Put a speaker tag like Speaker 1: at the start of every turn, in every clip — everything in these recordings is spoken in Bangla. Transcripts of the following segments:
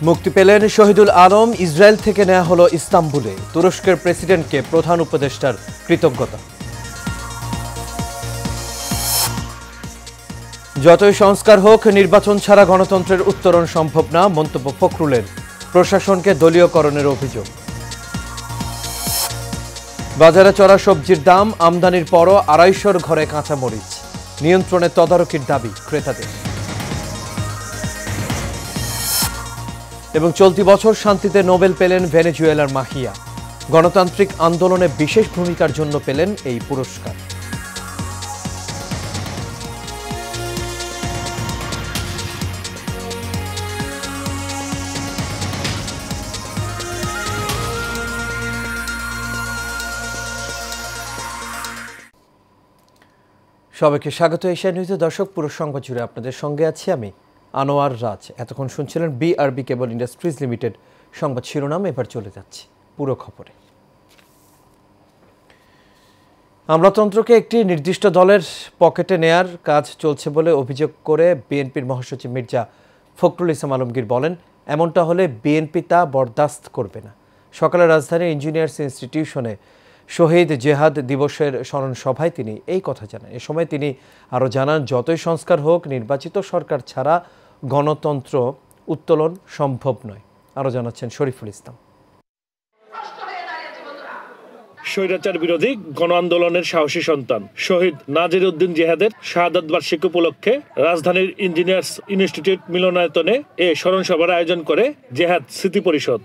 Speaker 1: মুক্তি পেলেন শহীদুল আলম। ইসরায়েল থেকে নেওয়া হলো ইস্তাম্বুলে। তুরস্কের প্রেসিডেন্টকে প্রধান উপদেষ্টার কৃতজ্ঞতা। যতই সংস্কার হোক, নির্বাচন ছাড়া গণতন্ত্রের উত্তরণ সম্ভব না, মন্তব্য ফখরুলের। প্রশাসনকে দলীয়করণের অভিযোগ। বাজারে চড়া সবজির দাম, আমদানির পরও ২৫০র ঘরে কাঁচামরিচ। নিয়ন্ত্রণে তদারকির দাবি ক্রেতাদের। এবং চলতি বছর শান্তিতে নোবেল পেলেন ভেনেজুয়েলার মাহিয়া। গণতান্ত্রিক আন্দোলনে বিশেষ ভূমিকার জন্য পেলেন এই পুরস্কার। সবাইকে স্বাগত এশিয়া নিউজে। দর্শক, পুরো সংবাদ জুড়ে আপনাদের সঙ্গে আছি আমি আনোয়ার রাজ। এতক্ষণ শুনছিলেন বিআরবি কেবল ইন্ডাস্ট্রিজ লিমিটেড সংবাদ শিরোনাম। এবার চলে যাচ্ছি পুরো খবরে। আমলাতন্ত্রকে একটি নির্দিষ্ট দলের পকেটে নেয়ার কাজ চলছে বলে অভিযোগ করে বিএনপির মহাসচিব মির্জা ফখরুল ইসলাম আলমগীর বলেন, এমনটা হলে বিএনপি তা বরদাস্ত করবে না। সকালে রাজধানীর ইঞ্জিনিয়ার্স ইনস্টিটিউশনে শহীদ জেহাদ দিবসের স্মরণ সভায় তিনি এই কথা জানান। এ সময় তিনি আরও জানান, যতই সংস্কার হোক, নির্বাচিত সরকার ছাড়া গণতন্ত্র উত্তোলন সম্ভব নয়। আরও জানাচ্ছেন শরীফুল ইসলাম।
Speaker 2: স্বৈরাচার বিরোধী গণ আন্দোলনের সাহসী সন্তান শহীদ নাজির উদ্দিন জেহাদের শাহাদাত বার্ষিকী উপলক্ষে রাজধানীর ইঞ্জিনিয়ার্স ইনস্টিটিউট মিলনায়তনে এ স্মরণ সভার আয়োজন করে জেহাদ স্মৃতি পরিষদ।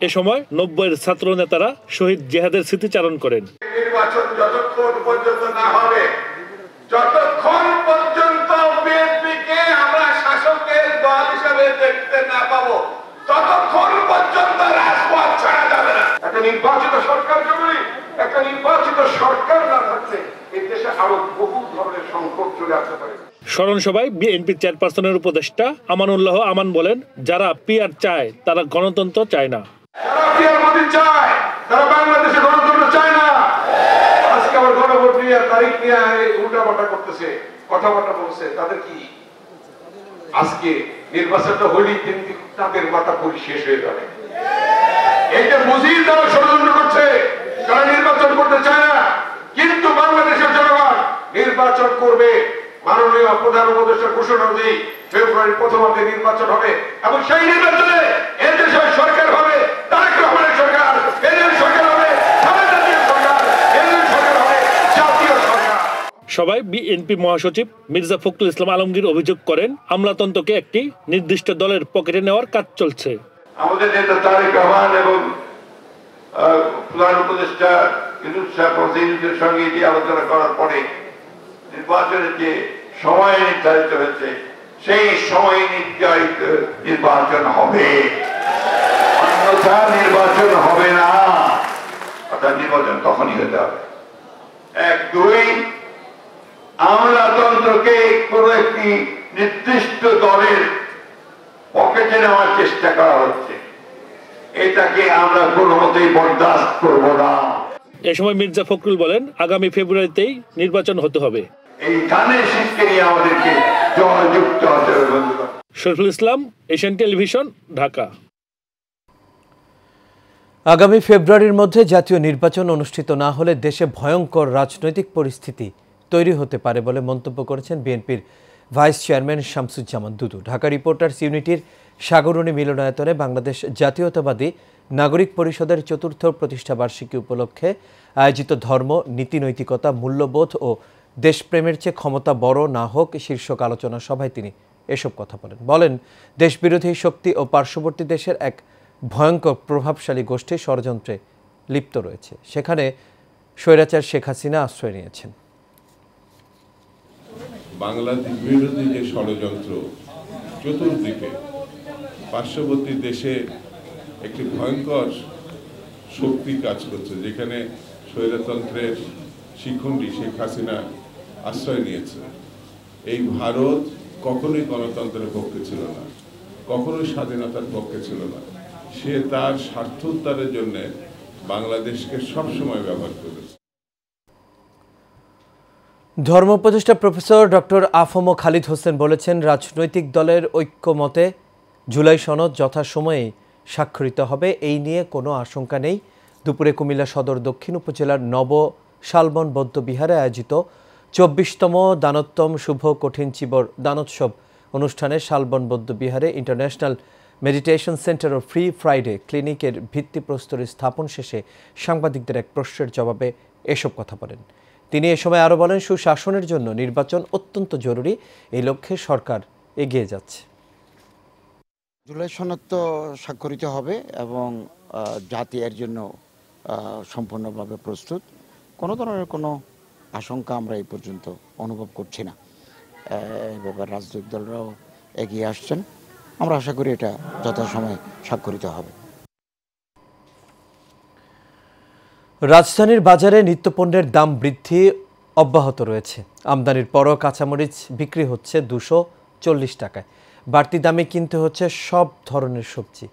Speaker 2: এ সময় ৯০-এর ছাত্র নেতারা শহীদ জেহাদের স্মৃতিচারণ করেন।
Speaker 3: নির্বাচন যতক্ষণ পর্যন্ত না হবে, যতক্ষণ পর্যন্ত বিএনপিকে আমরা শাসকের দল হিসেবে দেখতে না পাবো, ততক্ষণ পর্যন্ত রাজপথ ছাড়া যাবে না। একটা নির্বাচিত সরকার জরুরি। একটা নির্বাচিত সরকার না থাকলে এই দেশে আরো বহু ধরনের সংকট চলে আসতে পারে।
Speaker 2: স্মরণ সভায় বিএনপি চেয়ারপারসনের উপদেষ্টা আমানুল্লাহ আমান বলেন, যারা পিআর চায় তারা গণতন্ত্র চায় না।
Speaker 3: যারা পিআর মোদি চায় তারা বাংলাদেশে গণতন্ত্র চায় না। আজকে আবার গণভোট নিয়ে তারিখ নিয়ে উল্টাপাল্টা করতেছে, কথাবার্তা বলছে। তাদের কি আজকে নির্বাচনটা হলেই কিন্তু তাদের মাথা পুরি শেষ হয়ে যাবে। এইটা বুঝিয়ে তারা ষড়যন্ত্র করছে। তারা নির্বাচন করতে চায় না, কিন্তু বাংলাদেশের জনগণ নির্বাচন করবে। মাননীয় প্রধান উপদেষ্টা ঘোষণা অনুযায়ী ফেব্রুয়ারির প্রথমার্ধে নির্বাচন হবে এবং সেই নির্বাচনে এই দেশের সরকার হবে তারেক রহমানের সরকার, এদের সরকার হবে খালেদা জিয়ার সরকার, এদের সরকার হবে জাতীয় সরকার।
Speaker 2: সবাই বিএনপি মহাসচিব মির্জা ফখরুল ইসলাম আলমগীর অভিযোগ করেন, আমলাতন্ত্রকে একটি নির্দিষ্ট দলের পকেটে নেওয়ার কাজ চলছে।
Speaker 3: আমাদের নেতা তারেক রহমান এবং প্রধান উপদেষ্টা ইউনূস সাহেবের সঙ্গে এটি আলোচনা করার পরে নির্বাচনের যে সময় নির্ধারিত হয়েছে, সেই সময় নির্ধারিত নির্বাচন হবে, অন্যথা নির্বাচন হবে না। অর্থাৎ নির্বাচন তখনই হতে হবে। ১, ২, আমলাতন্ত্রকে কোনো একটি নির্দিষ্ট দলের পকেটে নেওয়ার চেষ্টা করা হচ্ছে, এটাকে আমরা কোনো মতেই বরদাস্ত করব না।
Speaker 2: এ সময় মির্জা ফখরুল বলেন, আগামী ফেব্রুয়ারিতেই নির্বাচন হতে হবে।
Speaker 3: এই ধানের শীষকে নিয়ে আমাদেরকে জয়যুক্ত হতে হবে। বন্ধুগণ,
Speaker 2: শরীফুল ইসলাম, এশিয়ান টেলিভিশন, ঢাকা।
Speaker 1: আগামী ফেব্রুয়ারির মধ্যে জাতীয় নির্বাচন অনুষ্ঠিত না হলে দেশে ভয়ঙ্কর রাজনৈতিক পরিস্থিতি তৈরি হতে পারে বলে মন্তব্য করেছেন বিএনপির ভাইস চেয়ারম্যান শামসুজ্জামান দুদু। ঢাকা রিপোর্টার্স ইউনিটির সাগরণী মিলনায়তনে বাংলাদেশ জাতীয়তাবাদী নাগরিক পরিষদের ৪র্থ প্রতিষ্ঠাবার্ষিকী উপলক্ষে আয়োজিত ধর্ম, নীতিনৈতিকতা, মূল্যবোধ ও দেশপ্রেমের চেয়ে ক্ষমতা বড় না হোক শীর্ষক আলোচনা সভায় তিনি এসব কথা বলেন, দেশবিরোধী শক্তি ও পার্শ্ববর্তী দেশের এক ভয়ঙ্কর প্রভাবশালী গোষ্ঠী ষড়যন্ত্রে লিপ্ত রয়েছে। সেখানে স্বৈরাচার শেখ হাসিনা আশ্রয় নিয়েছেন।
Speaker 4: বাংলাদেশ বিরোধী যে ষড়যন্ত্র, চতুর্দিকে পার্শ্ববর্তী দেশে একটি ভয়ঙ্কর শক্তি কাজ করছে, যেখানে স্বৈরতন্ত্রের শিখণ্ডী শেখ হাসিনা আশ্রয় নিয়েছে। এই ভারত কখনোই গণতন্ত্রের পক্ষে ছিল না, কখনোই স্বাধীনতার পক্ষে ছিল না। সে তার স্বার্থ উদ্ধারের জন্য বাংলাদেশকে সবসময় ব্যবহার করেছে।
Speaker 1: ধর্ম উপদেষ্টা প্রফেসর ডক্টর আফম খালিদ হোসেন বলেছেন, রাজনৈতিক দলের ঐক্যমতে জুলাই সনদ যথাসময়ে স্বাক্ষরিত হবে, এই নিয়ে কোনো আশঙ্কা নেই। দুপুরে কুমিল্লা সদর দক্ষিণ উপজেলার নব শালবন বৌদ্ধবিহারে আয়োজিত ২৪তম দানোত্তম শুভ কঠিন চিবর দানোৎসব অনুষ্ঠানে শালবন বৌদ্ধবিহারে ইন্টারন্যাশনাল মেডিটেশন সেন্টার ও ফ্রি ফ্রাইডে ক্লিনিকের ভিত্তিপ্রস্তর স্থাপন শেষে সাংবাদিকদের এক প্রশ্নের জবাবে এসব কথা বলেন তিনি। এ সময় আরও বলেন, সুশাসনের জন্য নির্বাচন অত্যন্ত জরুরি, এই লক্ষ্যে সরকার এগিয়ে যাচ্ছে।
Speaker 5: জুলাই সনদ তো স্বাক্ষরিত হবে এবং জাতি এর জন্য সম্পূর্ণভাবে প্রস্তুত। কোনো ধরনের কোনো আশঙ্কা আমরা এই পর্যন্ত অনুভব করছি না। এই ব্যাপারে রাজনৈতিক দলরাও এগিয়ে আসছেন। আমরা আশা করি এটা যথাসময়ে স্বাক্ষরিত হবে।
Speaker 1: রাজধানীর বাজারে নিত্যপণ্যের দাম বৃদ্ধি অব্যাহত রয়েছে। আমদানির পরও কাঁচামরিচ বিক্রি হচ্ছে ২৪০ টাকায়। বাড়তি দামে কিনতে হচ্ছে সব ধরনের সবজি।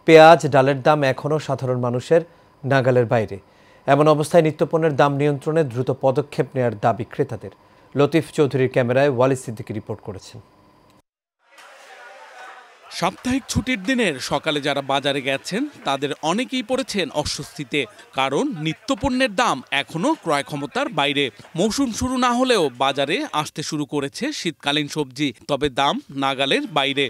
Speaker 1: পেঁয়াজ, ডালের দাম এখনও সাধারণ মানুষের নাগালের বাইরে। এমন অবস্থায় নিত্যপণ্যের দাম নিয়ন্ত্রণে দ্রুত পদক্ষেপ নেওয়ার দাবি ক্রেতাদের। লতিফ চৌধুরীর ক্যামেরায় ওয়ালি সিদ্দিকী রিপোর্ট করেছেন।
Speaker 6: সাপ্তাহিক ছুটির দিনের সকালে যারা বাজারে গেছেন তাদের অনেকেই পড়েছেন অস্বস্তিতে, কারণ নিত্যপণ্যের দাম এখনও ক্রয় ক্ষমতার বাইরে। মৌসুম শুরু না হলেও বাজারে আসতে শুরু করেছে শীতকালীন সবজি, তবে দাম নাগালের বাইরে।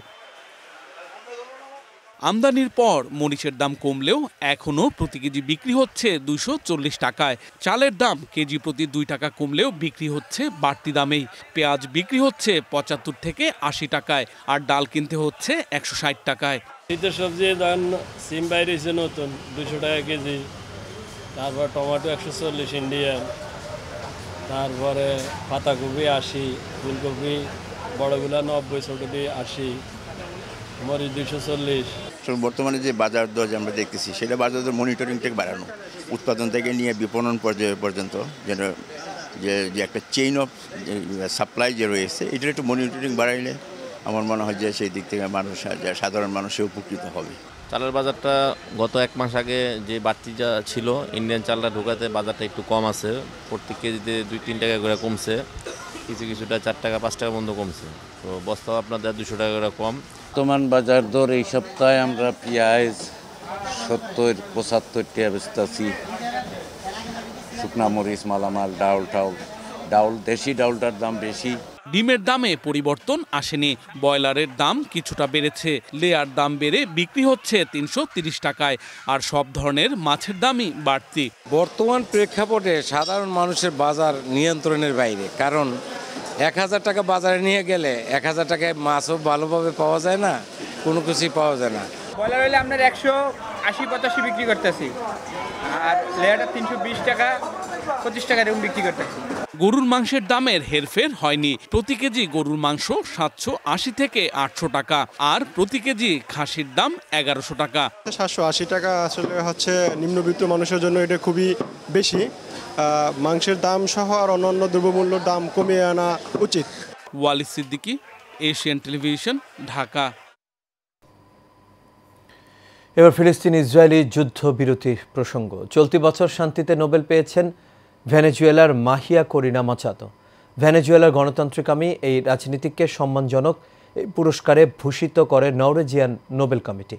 Speaker 6: আমদানির পর মরিচের দাম কমলেও এখনও প্রতি কেজি বিক্রি হচ্ছে ২৪০ টাকায়। চালের দাম কেজি প্রতি ২ টাকা কমলেও বিক্রি হচ্ছে বাড়তি দামেই। পেঁয়াজ বিক্রি হচ্ছে ৭৫ থেকে ৮০ টাকায়, আর ডাল কিনতে হচ্ছে ১৬০ টাকায়।
Speaker 7: শীতের সবজি দাম সিম বাইরে নতুন ২০০ টাকা কেজি, তারপর টমেটো ১৪০ ইন্ডিয়ান, তারপরে পাতাকপি ৮০, ফুলকপি বড়গুলা ৯০, ছোটটি ৮০, মরিচ ২৪০।
Speaker 8: বর্তমানে যে বাজার দর আমরা দেখতেছি সেটা বাজার দর মনিটরিংটাকে বাড়ানো, উৎপাদন থেকে নিয়ে বিপণন পর্যায় পর্যন্ত যেন যে একটা চেইন অফ সাপ্লাই যে রয়েছে এটার একটু মনিটরিং বাড়াইলে আমার মনে হয় যে সেই দিক থেকে মানুষ, সাধারণ মানুষের উপকৃত হবে।
Speaker 9: চালের বাজারটা গত ১ মাস আগে যে বাড়তি যা ছিল, ইন্ডিয়ান চালটা ঢোকাতে বাজারটা একটু কম আছে। প্রত্যেক কেজিতে ২-৩ টাকা করে কমছে, কিছুটা ৪ টাকা ৫ টাকা পর্যন্ত কমছে। তো বস্তাও আপনাদের ২০০ টাকা করে কম।
Speaker 10: বর্তমান বাজার দর এই সপ্তাহে আমরা পেঁয়াজ ৭০-৭৫ টাকা বেচতেছি, শুকনা মরিচ, মালামাল, ডাউল দেশি ডাউলটার দাম বেশি।
Speaker 6: ডিমের দামে পরিবর্তন আসেনি, ব্রয়লারের দাম কিছুটা বেড়েছে। লেয়ার দাম বেড়ে বিক্রি হচ্ছে ৩৩০ টাকায়, আর সব ধরনের মাছের দামই বাড়তি।
Speaker 11: বর্তমান প্রেক্ষাপটে সাধারণ মানুষের বাজার নিয়ন্ত্রণের বাইরে, কারণ ১,০০০ টাকা বাজারে নিয়ে গেলে ১,০০০ টাকায় মাছও ভালোভাবে পাওয়া যায় না, কোনো কিছুই পাওয়া যায় না।
Speaker 12: ব্রয়লার হলে আপনার ১৮০-৮৫ বিক্রি করতেছি, আর লেয়ারটা ৩২০ টাকা ২৫ টাকা এরকম বিক্রি করতেছি।
Speaker 6: গরুর মাংসের দামের হেরফের হয়নি। প্রতি কেজি গরুর মাংস ৭৮০ থেকে ৮০০ টাকা, আর প্রতি কেজি খাসির দাম ১১০০ টাকা।
Speaker 13: ৭৮০ টাকা আসলে হচ্ছে নিম্নবিত্ত মানুষের জন্য এটা খুবই বেশি। মাংসের দাম সহ আর অন্যান্য দ্রব্যমূল্যের দাম কমিয়ে আনা উচিত।
Speaker 6: ওয়ালি সিদ্দিকী, এশিয়ান টেলিভিশন, ঢাকা।
Speaker 1: এবার ফিলিস্তিন ইসরায়েলি যুদ্ধবিরতির প্রসঙ্গ। চলতি বছর শান্তিতে নোবেল পেয়েছেন ভেনেজুয়েলার মাহিয়া করিনা মাচাদো। ভেনেজুয়েলার গণতান্ত্রিকামী এই রাজনীতিককে সম্মানজনক এই পুরস্কারে ভূষিত করে Norwegian Nobel committee.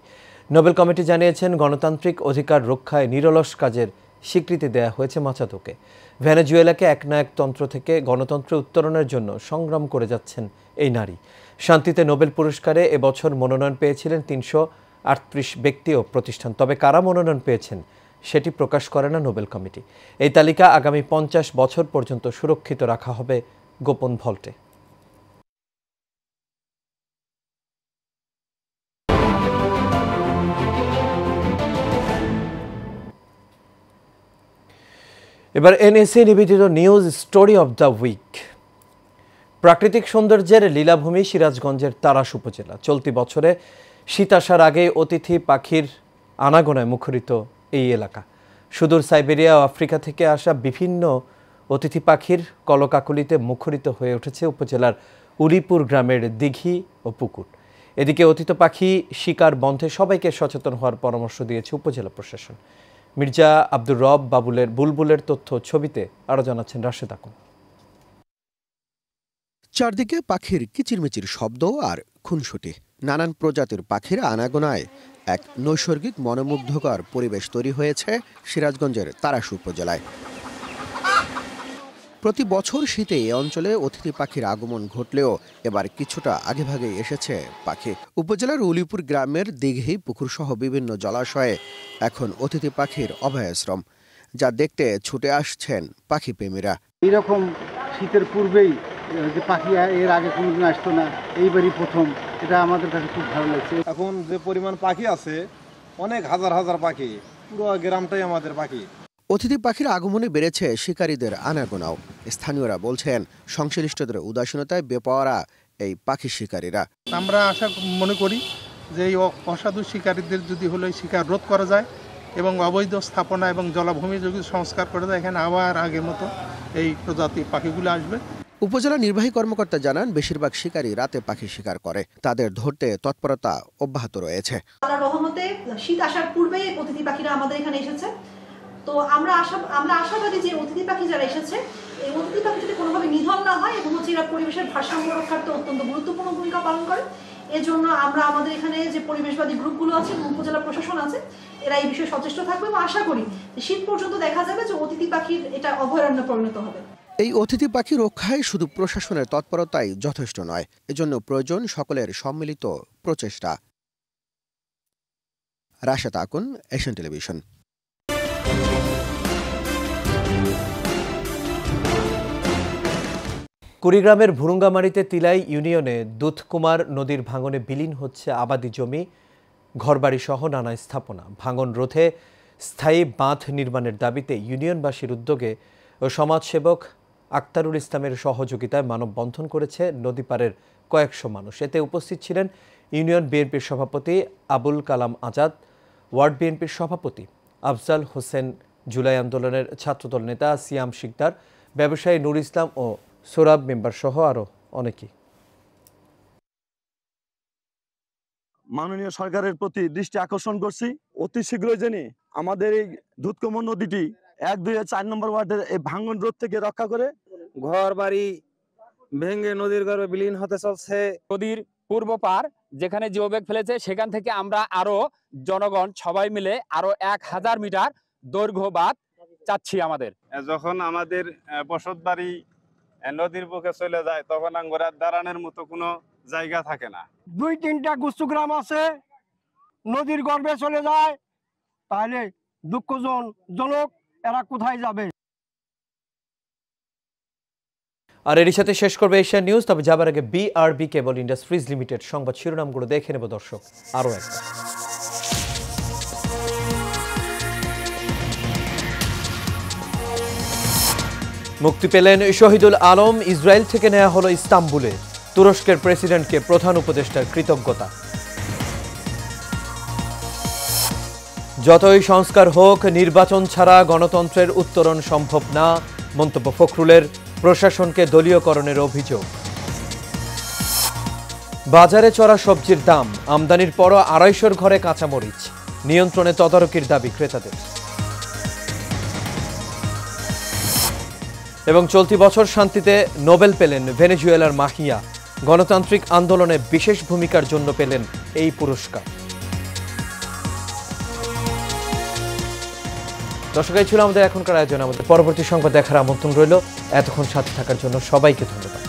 Speaker 1: Nobel committee জানিয়েছেন, গণতান্ত্রিক অধিকার রক্ষায় নিরলস কাজের স্বীকৃতি দেওয়া হয়েছে মাচাদোকে। ভেনেজুয়েলাকে একনায়কতন্ত্র থেকে গণতন্ত্রে উত্তরণের জন্য সংগ্রাম করে যাচ্ছেন এই নারী। শান্তিতে নোবেল পুরস্কারে এবছর মনোনয়ন পেয়েছিলেন ৩৩৮ ব্যক্তি ও প্রতিষ্ঠান, তবে কারা মনোনয়ন পেয়েছেন সেটি প্রকাশ করে না নোবেল কমিটি। এই তালিকা আগামী ৫০ বছর পর্যন্ত সুরক্ষিত রাখা হবে গোপন ভল্টে। এবার এনএসএ নিবেদিত news story of the week. প্রাকৃতিক সৌন্দর্যের লীলাভূমি সিরাজগঞ্জের তারাস উপজেলা। চলতি বছরে শীত আসার আগে অতিথি পাখির আনাগোনায় মুখরিত এই এলাকা। সুদূর সাইবেরিয়া ও আফ্রিকা থেকে আসা বিভিন্ন অতিথি পাখির কলকাকলিতে মুখরিত হয়ে উঠেছে উপজেলার উলিপুর গ্রামের দিঘি ও পুকুর। এদিকে অতিথি পাখি শিকার বন্ধে সবাইকে সচেতন হওয়ার পরামর্শ দিয়েছে উপজেলা প্রশাসন। মির্জা আব্দুর রব বুলবুলের তথ্য ছবিতে আরও জানাচ্ছেন রাশেদ আকুন।
Speaker 14: চারদিকে পাখির কিচিরমিচির শব্দ আর খুনসুটি। নানান প্রজাতির পাখির আনাগোনায় এক নৈসর্গিক মনোমুগ্ধকর পরিবেশ তৈরি হয়েছে সিরাজগঞ্জের তারাশ উপজেলায়। প্রতি বছর শীতে এ অঞ্চলে অতিথি পাখির আগমন ঘটলেও এবার কিছুটা আগেভাগে এসেছে পাখি। উপজেলার উলিপুর গ্রামের দিঘি পুকুরসহ বিভিন্ন জলাশয়ে এখন অতিথি পাখির অভয়াশ্রম, যা দেখতে ছুটে আসছেন পাখি প্রেমীরা।
Speaker 15: এইরকম শীতের পূর্বেই যে পাখি এর আগে কোনোদিন আসতো না, এইবারই প্রথম, এটা আমাদের কাছে খুব ভালো লাগছে।
Speaker 16: এখন যে পরিমাণ পাখি আছে, অনেক হাজার হাজার পাখি, পুরো গ্রামটাই আমাদের পাখি।
Speaker 14: অতিথি পাখির আগমনে বেড়েছে শিকারীদের আনাগোনাও। স্থানীয়রা বলছেন সংশ্লিষ্টদের উদাসীনতায় বেপাওয়ারা এই পাখি শিকারীরা।
Speaker 17: আমরা আশা মনে করি যে এই অসাধু শিকারীদের যদি হলো শিকার রোধ করা যায় এবং অবৈধ স্থাপনা এবং জলাভূমি যদি সংস্কার করা যায়, এখানে আবার আগের মতো এই প্রজাতি পাখিগুলো আসবে।
Speaker 14: উপজেলা নির্বাহী কর্মকর্তা জানান, বেশিরভাগ শিকারী রাতে পাখি শিকার করে, তাদের ধরতে তৎপরতা অব্যাহত রয়েছে।
Speaker 18: আল্লাহর রহমতে শীত আসার পূর্বেই অতিথি পাখিরা আমাদের এখানে এসেছে। তো আমরা আশাবাদী যে অতিথি পাখি যারা এসেছে, এই অতিথি পাখি যদি কোনোভাবে নিধন না হয় এবং এরা পরিবেশের ভারসাম্য রক্ষার্থে অত্যন্ত গুরুত্বপূর্ণ ভূমিকা পালন করে। এজন্য আমরা আমাদের এখানে যে পরিবেশবাদী গ্রুপগুলো আছে এবং উপজেলা প্রশাসন আছে, এরা এই বিষয়ে সচেষ্ট থাকবে এবং আশা করি শীত পর্যন্ত দেখা যাবে যে অতিথি পাখির এটা অভয়ারণ্যে পরিণত হবে।
Speaker 14: এই অতিথি পাখি রক্ষায় শুধু প্রশাসনের তৎপরতাই যথেষ্ট নয়, এজন্য প্রয়োজন সকলের সম্মিলিত প্রচেষ্টা। Rashed Akun, Asian television.
Speaker 1: কুড়িগ্রামের ভুরুঙ্গামারীতে তিলাই ইউনিয়নে দুধকুমার নদীর ভাঙনে বিলীন হচ্ছে আবাদি জমি, ঘরবাড়ি সহ নানা স্থাপনা। ভাঙন রোধে স্থায়ী বাঁধ নির্মাণের দাবিতে ইউনিয়নবাসীর উদ্যোগে ও সমাজসেবক আক্তারুল ইসলামের সহযোগিতায় মানববন্ধন করেছে নদীপাড়ের কয়েকশো মানুষ। এতে উপস্থিত ছিলেন ইউনিয়ন বিএনপির সভাপতি আবুল কালাম আজাদ, ওয়ার্ড বিএনপির সভাপতি আফজাল হোসেন, জুলাই আন্দোলনের ছাত্রদল নেতা সিয়াম শিকদার, ব্যবসায়ী নুর ইসলাম ও সোরাব মেম্বার সহ আরো অনেকেই।
Speaker 19: মাননীয় সরকারের প্রতি দৃষ্টি আকর্ষণ করছি, অতি শীঘ্রই জানি আমাদের এই দুধকুমার নদীটি 1, 2, 4 নম্বর ওয়ার্ডের এই ভাঙন রোধ থেকে রক্ষা করে।
Speaker 12: ঘর বাড়ি ভেঙে নদীর গর্ভে বিলীন হতে চলছে।
Speaker 20: নদীর পূর্ব পার যেখানে জিওব্যাগ ফেলেছে, সেখান থেকে আমরা আরো জনগণ সবাই মিলে আরো 1000 মিটার দৈর্ঘ্য বাঁধ চাচ্ছি। আমাদের
Speaker 16: যখন আমাদের বসত বাড়ি নদীর বুকে চলে যায়, তখন আমরা দাঁড়ানোর মতো কোনো জায়গা থাকে না।
Speaker 21: 2-3টা গুচ্ছু গ্রাম আছে, নদীর গর্ভে চলে যায়, তাহলে দুঃখজনক, এরা কোথায় যাবে?
Speaker 1: আর এর সাথে শেষ করবে এশিয়ান নিউজ। তবে যাবার আগে বিআরবি কেবল ইন্ডাস্ট্রিজ লিমিটেড সংবাদ শিরোনামগুলো দেখে নেব দর্শক আরো একবার। মুক্তি পেলেন শহীদুল আলম, ইসরায়েল থেকে নেওয়া হলো ইস্তাম্বুলে। তুরস্কের প্রেসিডেন্টকে প্রধান উপদেষ্টার কৃতজ্ঞতা। যতই সংস্কার হোক, নির্বাচন ছাড়া গণতন্ত্রের উত্তরণ সম্ভব না, মন্তব্য ফখরুলের। প্রশাসনকে দলীয়করণের অভিযোগ। বাজারে চড়া সবজির দাম, আমদানির পরও 250 ঘরে কাঁচামরিচ। নিয়ন্ত্রণে তদারকির দাবি ক্রেতাদের। এবং চলতি বছর শান্তিতে নোবেল পেলেন ভেনেজুয়েলার মাহিয়া। গণতান্ত্রিক আন্দোলনে বিশেষ ভূমিকার জন্য পেলেন এই পুরস্কার। দর্শক, এই ছিল আমাদের এখনকার আয়োজন। আমাদের পরবর্তী সংবাদ দেখার আমন্ত্রণ রইল। এতক্ষণ সাথে থাকার জন্য সবাইকে ধন্যবাদ।